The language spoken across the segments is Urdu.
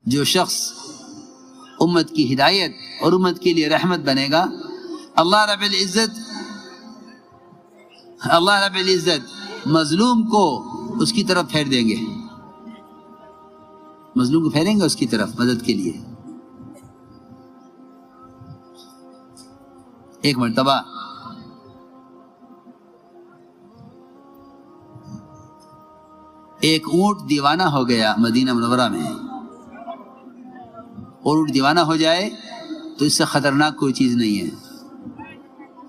جو شخص امت کی ہدایت اور امت کے لیے رحمت بنے گا، اللہ رب العزت مظلوم کو اس کی طرف پھیر دیں گے، مظلوم کو پھیریں گے اس کی طرف مدد کے لیے۔ ایک مرتبہ ایک اونٹ دیوانہ ہو گیا مدینہ منورہ میں، اور اونٹ دیوانہ ہو جائے تو اس سے خطرناک کوئی چیز نہیں ہے،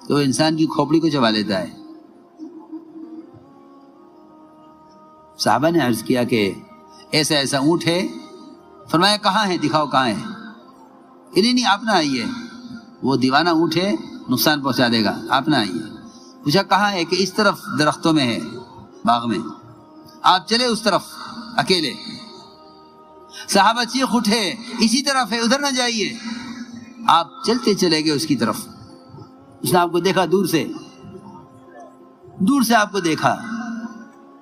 تو وہ انسان کی کھوپڑی کو چبا لیتا ہے۔ صحابہ نے عرض کیا کہ ایسا ایسا اونٹ ہے، فرمایا کہاں ہے، دکھاؤ کہاں ہے۔ نہیں آپ نہ آئیے، وہ دیوانہ اونٹ ہے، نقصان پہنچا دے گا، آپ نہ آئیے۔ پوچھا کہاں ہے، کہ اس طرف درختوں میں ہے، باغ میں، آپ چلے اس طرف اکیلے۔ صحابہ چیخ اٹھے اسی طرف ہے، ادھر نہ جائیے۔ آپ چلتے چلے گئے اس کی طرف، اس نے آپ کو دیکھا دور سے آپ کو دیکھا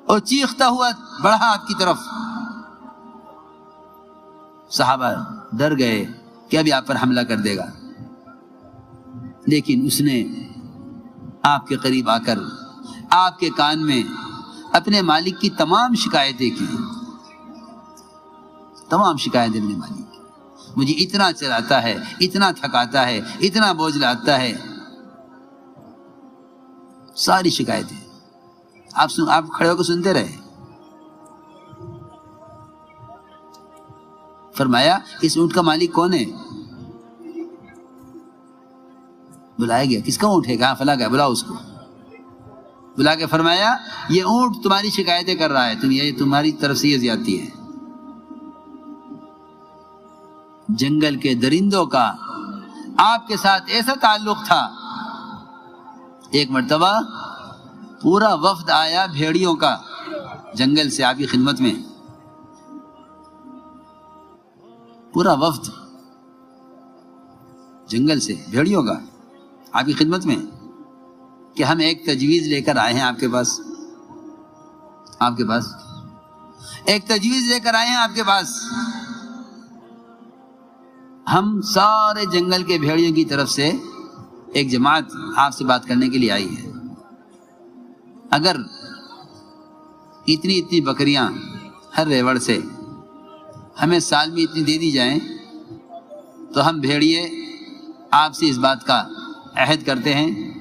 اور چیختا ہوا بڑھا آپ کی طرف۔ صحابہ ڈر گئے کہ ابھی آپ پر حملہ کر دے گا، لیکن اس نے آپ کے قریب آ کر آپ کے کان میں اپنے مالک کی تمام شکایتیں کی، تمام شکایتیں اپنے مالک کی۔ مجھے اتنا چلاتا ہے، اتنا تھکاتا ہے، اتنا بوجھ لاتا ہے، ساری شکایتیں آپ کھڑے ہو کے سنتے رہے۔ فرمایا اس اونٹ کا مالک کون ہے؟ بلایا گیا، کس کا اونٹ ہے؟ کہاں؟ فلاں کا ہے، بلاؤ اس کو۔ بلا کے فرمایا یہ اونٹ تمہاری شکایتیں کر رہا ہے، تمہاری طرف سے یہ زیادتی ہے۔ جنگل کے درندوں کا آپ کے ساتھ ایسا تعلق تھا، ایک مرتبہ پورا وفد آیا بھیڑیوں کا جنگل سے آپ کی خدمت میں، پورا وفد جنگل سے بھیڑیوں کا آپ کی خدمت میں، کہ ہم ایک تجویز لے کر آئے ہیں آپ کے پاس ایک تجویز لے کر آئے ہیں آپ کے پاس۔ ہم سارے جنگل کے بھیڑیوں کی طرف سے ایک جماعت آپ سے بات کرنے کے لیے آئی ہے۔ اگر اتنی بکریاں ہر ریوڑ سے ہمیں سال میں اتنی دے دی جائیں تو ہم بھیڑیے آپ سے اس بات کا عہد کرتے ہیں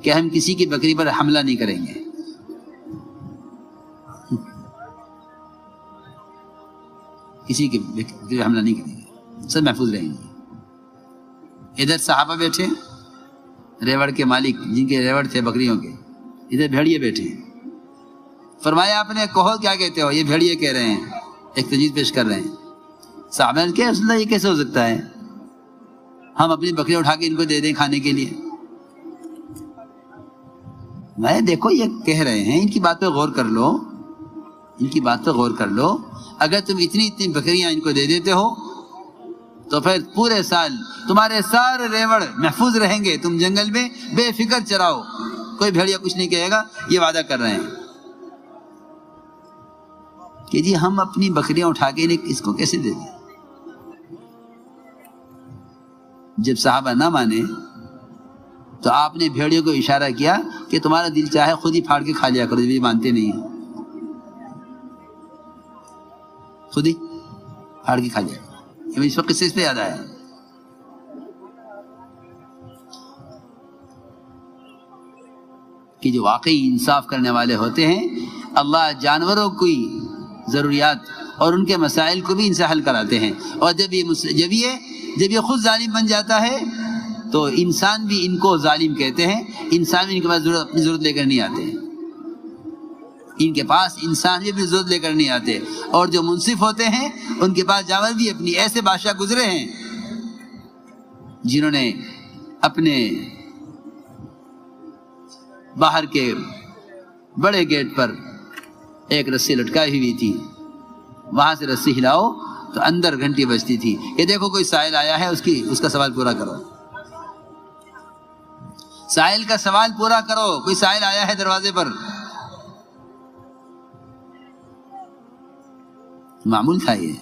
کہ ہم کسی کی بکری پر حملہ نہیں کریں گے۔ کسی کی بکری پر حملہ نہیں کریں گے، سب محفوظ رہیں گے۔ ادھر صحابہ بیٹھے، ریوڑ کے مالک جن کے ریوڑ تھے بکریوں کے، ادھر بھیڑیے بیٹھے۔ فرمایا آپ نے کہو کیا کہتے ہو؟ یہ بھیڑیے کہہ رہے ہیں، ایک تجویز پیش کر رہے ہیں۔ صحابہ نے کہا رسول اللہ یہ کیسے ہو سکتا ہے، ہم اپنی بکریاں اٹھا کے ان کو دے دیں کھانے کے لیے؟ میں دیکھو یہ کہہ رہے ہیں، ان کی بات پہ غور کر لو، اگر تم اتنی بکریاں ان کو دے دیتے ہو تو پھر پورے سال تمہارے سارے ریوڑ محفوظ رہیں گے، تم جنگل میں بے فکر چراؤ، کوئی بھیڑیا کچھ نہیں کہے گا، یہ وعدہ کر رہے ہیں۔ کہ جی ہم اپنی بکریاں اٹھا کے اس کو کیسے دے دیں؟ جب صحابہ نہ مانے تو آپ نے بھیڑیوں کو اشارہ کیا کہ تمہارا دل چاہے خود ہی پھاڑ کے کھا لیا کرو، جب یہ مانتے نہیں ہیں خود ہی پھاڑ کے کھا لیا کرو۔ اس وقت قصے اس پہ یاد آیا کہ جو واقعی انصاف کرنے والے ہوتے ہیں، اللہ جانوروں کی ضروریات اور ان کے مسائل کو بھی ان سے حل کراتے ہیں، اور جب یہ خود ظالم بن جاتا ہے تو انسان بھی ان کو ظالم کہتے ہیں، انسان بھی ان کے پاس اپنی ضرورت لے کر نہیں آتے، ان کے پاس انسان بھی اپنی ضرورت لے کر نہیں آتے، اور جو منصف ہوتے ہیں ان کے پاس جانور بھی اپنی، ایسے بادشاہ گزرے ہیں جنہوں نے اپنے باہر کے بڑے گیٹ پر ایک رسی لٹکائی ہوئی تھی، وہاں سے رسی ہلاؤ تو اندر گھنٹی بجتی تھی، یہ دیکھو کوئی سائل آیا ہے، اس کا سوال پورا کرو، سائل کا سوال پورا کرو، کوئی سائل آیا ہے دروازے پر۔ معمول تھا یہ،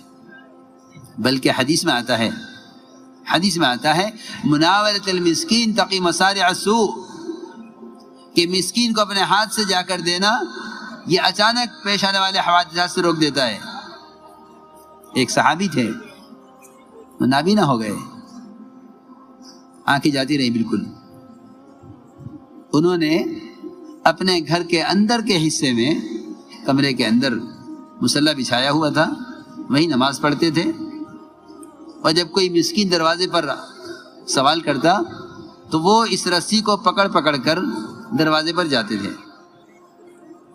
بلکہ حدیث میں آتا ہے مناولۃ المسکین تقی مصارع السوء، کہ مسکین کو اپنے ہاتھ سے جا کر دینا یہ اچانک پیش آنے والے حوادثات سے روک دیتا ہے۔ ایک صحابی تھے، نابینا ہو گئے، آنکھیں جاتی رہی بالکل۔ انہوں نے اپنے گھر کے اندر کے حصے میں، کمرے کے اندر مصلی بچھایا ہوا تھا، وہیں نماز پڑھتے تھے، اور جب کوئی مسکین دروازے پر سوال کرتا تو وہ اس رسی کو پکڑ پکڑ کر دروازے پر جاتے تھے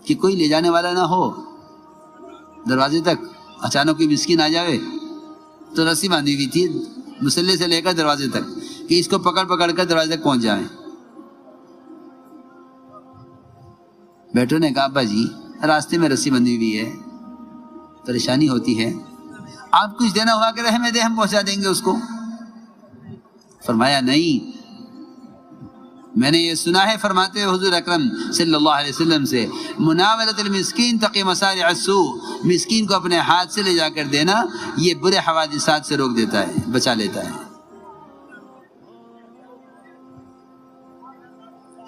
کہ کوئی لے جانے والا نہ ہو دروازے تک، اچانک کوئی مسکین آ جائے تو رسی باندھی ہوئی تھی مصلی سے لے کر دروازے تک کہ اس کو پکڑ پکڑ کر دروازے تک پہنچ جائیں۔ بیٹوں نے کہا ابا جی راستے میں رسی بندھی ہوئی ہے، پریشانی ہوتی ہے، آپ کچھ دینا ہوا کہ رحم دے ہم پہنچا دیں گے اس کو۔ فرمایا نہیں، میں نے یہ سنا ہے فرماتے ہوئے حضور اکرم صلی اللہ علیہ وسلم سے، مناولۃ المسکین تقی مصارع السوء، مسکین کو اپنے ہاتھ سے لے جا کر دینا یہ برے حوادثات سے روک دیتا ہے، بچا لیتا ہے۔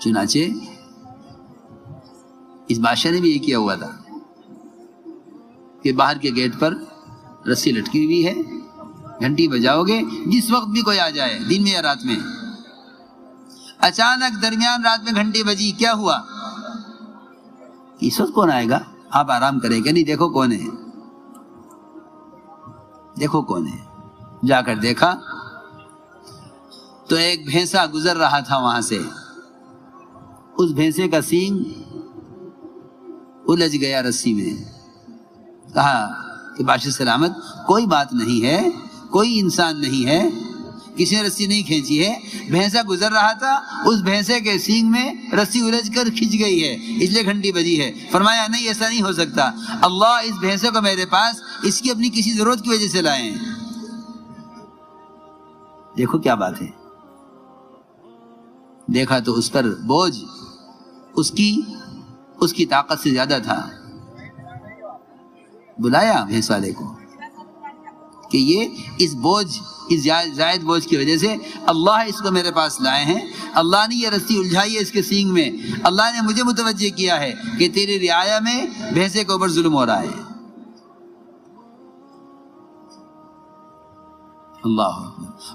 چنانچہ اس بادشاہ نے بھی یہ کیا ہوا تھا کہ باہر کے گیٹ پر رسی لٹکی ہوئی ہے، گھنٹی بجاؤ گے جس وقت بھی کوئی آ جائے، دن میں یا رات میں۔ اچانک درمیان رات میں گھنٹی بجی، کیا ہوا؟ اس وقت کون آئے گا؟ آپ آرام کریں گے، نہیں دیکھو کون ہے، دیکھو کون ہے۔ جا کر دیکھا تو ایک بھینسا گزر رہا تھا وہاں سے، اس بھینسے کا سینگ الجھ گیا رسی میں۔ کہا کہ بادشاہ سلامت کوئی بات نہیں ہے، کوئی انسان نہیں ہے، کسی نے رسی نہیں کھینچی ہے، بھینسا گزر رہا تھا، اس بھینسے کے سینگ میں رسی الجھ کر کھنچ گئی ہے، اس لیے گھنٹی بجی ہے۔ فرمایا نہیں، ایسا نہیں ہو سکتا، اللہ اس بھینسے کو میرے پاس اس کی اپنی کسی ضرورت کی وجہ سے لائے ہیں۔ دیکھو کیا بات ہے۔ دیکھا تو اس پر بوجھ اس کی طاقت سے زیادہ تھا۔ بلایا بھینس والے کو کہ یہ اس زائد بوجھ کی وجہ سے اللہ اس کو میرے پاس لائے ہیں، اللہ نے یہ رسی الجھائی ہے اس کے سینگ میں، اللہ نے مجھے متوجہ کیا ہے کہ تیری رعایا میں بھینسے کے اوپر ظلم ہو رہا ہے۔ اللہ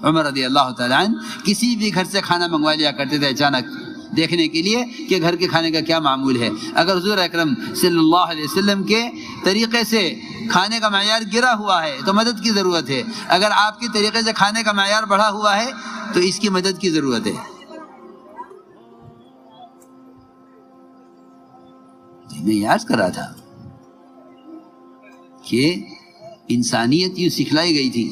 عمر رضی اللہ تعالیٰ عنہ کسی بھی گھر سے کھانا منگوا لیا کرتے تھے اچانک دیکھنے کے لیے کہ گھر کے کھانے کا کیا معمول ہے۔ اگر حضور اکرم صلی اللہ علیہ وسلم کے طریقے سے کھانے کا معیار گرا ہوا ہے تو مدد کی ضرورت ہے، اگر آپ کے طریقے سے کھانے کا معیار بڑھا ہوا ہے تو اس کی مدد کی ضرورت ہے۔ میں یاد کر رہا تھا کہ انسانیت یوں سکھلائی گئی تھی،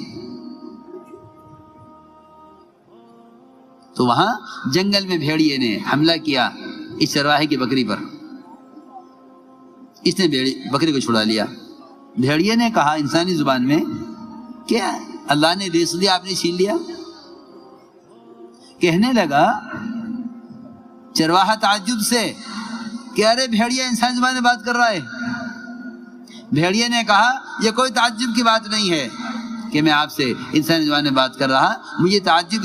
تو وہاں جنگل میں بھیڑیے نے حملہ کیا اس چرواہے کی بکری پر، اس نے بکری کو چھڑا لیا۔ بھیڑیے نے کہا انسانی زبان میں، کیا اللہ نے رزق دیا آپ نے چھین لیا؟ کہنے لگا چرواہا تعجب سے کہ ارے بھیڑیا انسانی زبان میں بات کر رہا ہے۔ بھیڑیے نے کہا یہ کوئی تعجب کی بات نہیں ہے کہ میں آپ سے انسانی زبان میں بات کر رہا، مجھے تعجب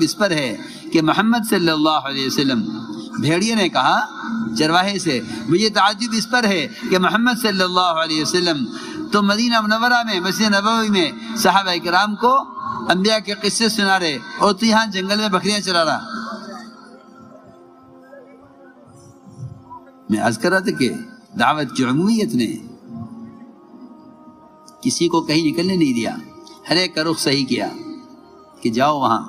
اس پر ہے کہ محمد صلی اللہ علیہ وسلم، بھیڑیے نے کہا چرواہے سے، مجھے تعجب اس پر ہے کہ محمد صلی اللہ علیہ وسلم تو مدینہ منورہ میں مسجد نبوی میں صحابہ کرام کو انبیاء کے قصے سنا رہے اور تو یہاں جنگل میں بکریاں چلا رہا۔ میں عرض کر رہا تھا کہ دعوت کی عمومیت نے کسی کو کہیں نکلنے نہیں دیا، ہر ایک کا رخ صحیح کیا کہ جاؤ وہاں۔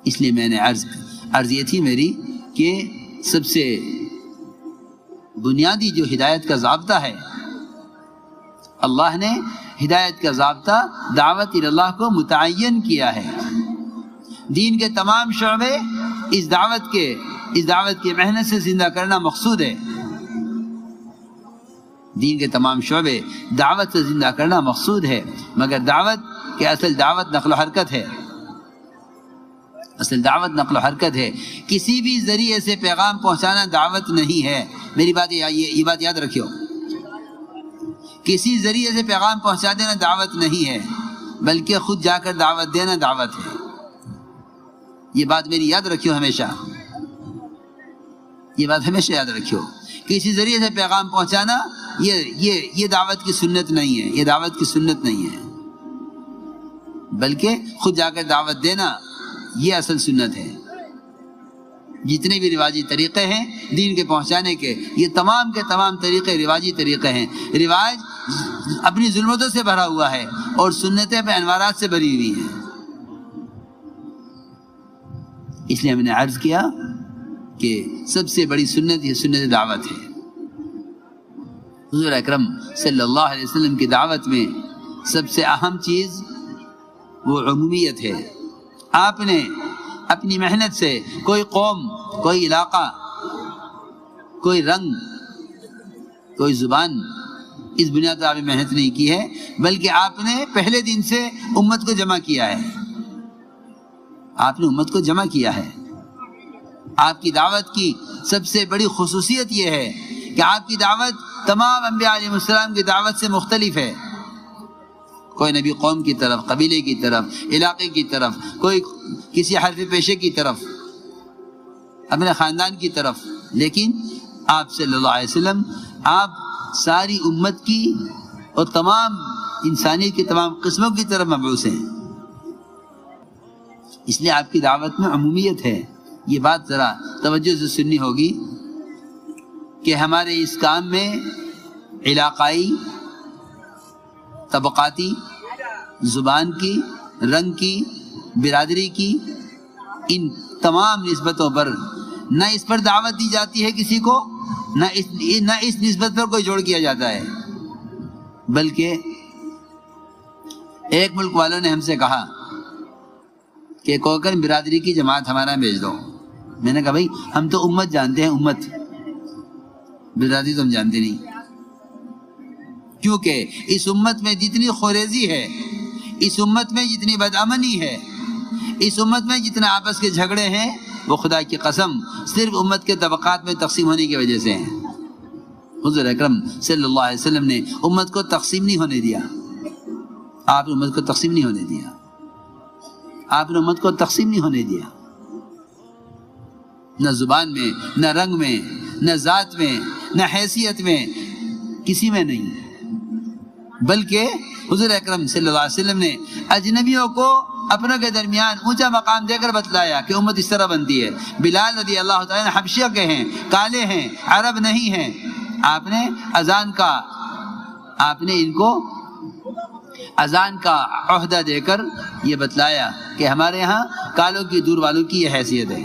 اس لیے میں نے عرض یہ تھی میری کہ سب سے بنیادی جو ہدایت کا ضابطہ ہے، اللہ نے ہدایت کا ضابطہ دعوت اللہ کو متعین کیا ہے۔ دین کے تمام شعبے اس دعوت کے محنت سے زندہ کرنا مقصود ہے۔ دین کے تمام شعبے دعوت سے زندہ کرنا مقصود ہے، مگر دعوت کہ اصل دعوت نقل و حرکت ہے، اصل دعوت نقل و حرکت ہے، کسی بھی ذریعے سے پیغام پہنچانا دعوت نہیں ہے۔ میری بات یہ بات یاد رکھیو، کسی ذریعے سے پیغام پہنچا دینا دعوت نہیں ہے، بلکہ خود جا کر دعوت دینا دعوت ہے۔ یہ بات میری یاد رکھیو ہمیشہ، یہ بات ہمیشہ یاد رکھیو۔ کسی ذریعے سے پیغام پہنچانا یہ دعوت کی سنت نہیں ہے، یہ دعوت کی سنت نہیں ہے، بلکہ خود جا کر دعوت دینا یہ اصل سنت ہے۔ جتنے بھی رواجی طریقے ہیں دین کے پہنچانے کے، یہ تمام کے تمام طریقے رواجی طریقے ہیں۔ رواج اپنی ظلمتوں سے بھرا ہوا ہے اور سنتیں اپنے انوارات سے بھری ہوئی ہیں۔ اس لیے ہم نے عرض کیا کہ سب سے بڑی سنت یہ سنت دعوت ہے۔ حضور اکرم صلی اللہ علیہ وسلم کی دعوت میں سب سے اہم چیز وہ عمومیت ہے۔ آپ نے اپنی محنت سے کوئی قوم، کوئی علاقہ، کوئی رنگ، کوئی زبان، اس بنیاد پر آپ نے محنت نہیں کی ہے، بلکہ آپ نے پہلے دن سے امت کو جمع کیا ہے۔ آپ نے امت کو جمع کیا ہے۔ آپ کی دعوت کی سب سے بڑی خصوصیت یہ ہے کہ آپ کی دعوت تمام انبیاء علیہ السلام کی دعوت سے مختلف ہے۔ کوئی نبی قوم کی طرف، قبیلے کی طرف، علاقے کی طرف، کوئی کسی حرف پیشے کی طرف، اپنے خاندان کی طرف، لیکن آپ صلی اللہ علیہ وسلم آپ ساری امت کی اور تمام انسانیت کی تمام قسموں کی طرف مبعوث ہیں۔ اس لیے آپ کی دعوت میں عمومیت ہے۔ یہ بات ذرا توجہ سے سننی ہوگی کہ ہمارے اس کام میں علاقائی، طبقاتی، زبان کی، رنگ کی، برادری کی، ان تمام نسبتوں پر نہ اس پر دعوت دی جاتی ہے کسی کو، نہ اس نسبت پر کوئی جوڑ کیا جاتا ہے، بلکہ ایک ملک والوں نے ہم سے کہا کہ کوکن برادری کی جماعت ہمارا بھیج دو۔ میں نے کہا بھائی ہم تو امت جانتے ہیں، امت، برادری تو ہم جانتے نہیں، کیونکہ اس امت میں جتنی خوریزی ہے، اس امت میں جتنی بدامنی ہے، اس امت میں جتنے آپس کے جھگڑے ہیں، وہ خدا کی قسم صرف امت کے طبقات میں تقسیم ہونے کی وجہ سے ہیں۔ حضور اکرم صلی اللہ علیہ وسلم نے امت کو تقسیم نہیں ہونے دیا۔ آپ نے امت کو تقسیم نہیں ہونے دیا۔ آپ نے امت کو تقسیم نہیں ہونے دیا، نہ زبان میں، نہ رنگ میں، نہ ذات میں، نہ حیثیت میں، کسی میں نہیں، بلکہ حضور اکرم صلی اللہ علیہ وسلم نے اجنبیوں کو اپنوں کے درمیان اونچا مقام دے کر بتلایا کہ امت اس طرح بنتی ہے۔ بلال رضی اللہ تعالیٰ حبشیہ کے ہیں، کالے ہیں، عرب نہیں ہیں، آپ نے اذان کا، آپ نے ان کو اذان کا عہدہ دے کر یہ بتلایا کہ ہمارے ہاں کالوں کی، دور والوں کی یہ حیثیت ہے۔